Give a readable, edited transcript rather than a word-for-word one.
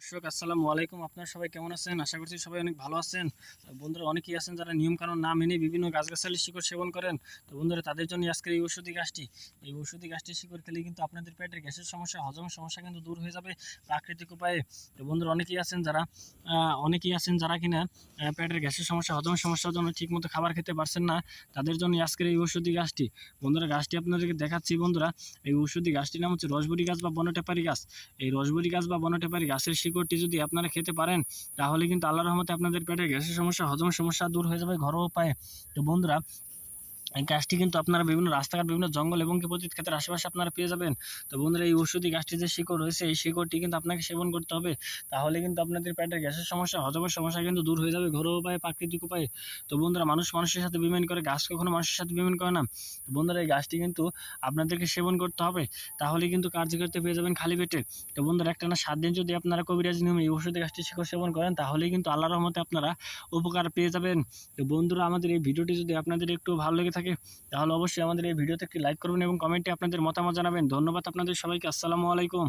দর্শক আসসালামু আলাইকুম। আপনারা সবাই কেমন আছেন? আশা করছি সবাই অনেক ভালো আছেন। বন্ধুরা অনেকেই আছেন যারা নিয়মকানুন না মেনে বিভিন্ন গাছগাছালির শিকড় সেবন করেন। তো বন্ধুরা তাদের জন্য আজকের এই ঔষধি গাছটি। এই ঔষধি গাছটির শিকড় খেলে কিন্তু আপনাদের পেটের গ্যাসের সমস্যা, হজমের সমস্যা কিন্তু দূর হয়ে যাবে প্রাকৃতিক উপায়ে। তো বন্ধুরা অনেকেই আছেন যারা কিনা পেটের গ্যাসের সমস্যা, হজমের সমস্যার জন্য ঠিকমতো খাবার খেতে পারছেন না। তাদের জন্য আজকের এই ঔষধি গাছটি। বন্ধুরা গাছটি আপনাদেরকে দেখাচ্ছি। বন্ধুরা এই ঔষধি গাছটির নাম হচ্ছে রসবরি গাছ বা বনটেপারি গাছ। এই রসবরি গাছ বা বনটেপারি গাছের শিকড়টি যদি আপনারা খেতে পারেন তাহলে কিন্তু আল্লাহর রহমতে আপনাদের পেটের গ্যাসের সমস্যা, হজমের সমস্যা দূর হয়ে যাবে ঘরোয়া উপায়ে। তো বন্ধুরা এই গাছটি কিন্তু আপনারা বিভিন্ন রাস্তাঘাট, বিভিন্ন জঙ্গল এবং কি পতিত ক্ষেতের আশেপাশে আপনারা পেয়ে যাবেন। তো বন্ধুরা এই ঔষধি গাছটির যে শিকড় রয়েছে এই শিকড়টি কিন্তু আপনাকে সেবন করতে হবে। তাহলে কিন্তু আপনাদের পেটের গ্যাসের সমস্যা, হজমের সমস্যা কিন্তু দূর হয়ে যাবে ঘরোয়া উপায়ে, প্রাকৃতিক উপায়ে। তো বন্ধুরা মানুষ মানুষের সাথে বিমান করে, গাছ কখনো মানুষের সাথে বিমান করে না। তো বন্ধুরা এই গাছটি কিন্তু আপনাদেরকে সেবন করতে হবে। তাহলে কিন্তু কার্যকারিতা পেয়ে যাবেন খালি পেটে। তো বন্ধুরা একটানা 7 দিন যদি আপনারা কবিরাজি নিয়মে এই ঔষধি গাছটির শিকড় সেবন করেন তাহলেই কিন্তু আল্লাহর রহমতে আপনারা উপকার পেয়ে যাবেন। তো বন্ধুরা আমাদের এই ভিডিওটি যদি আপনাদের একটু ভালো লেগে থাকে তাহলে অবশ্যই আমাদের এই ভিডিওতে একটি লাইক করবেন এবং কমেন্টে আপনাদের মতামত জানাবেন। ধন্যবাদ আপনাদের সবাইকে। আসসালামু আলাইকুম।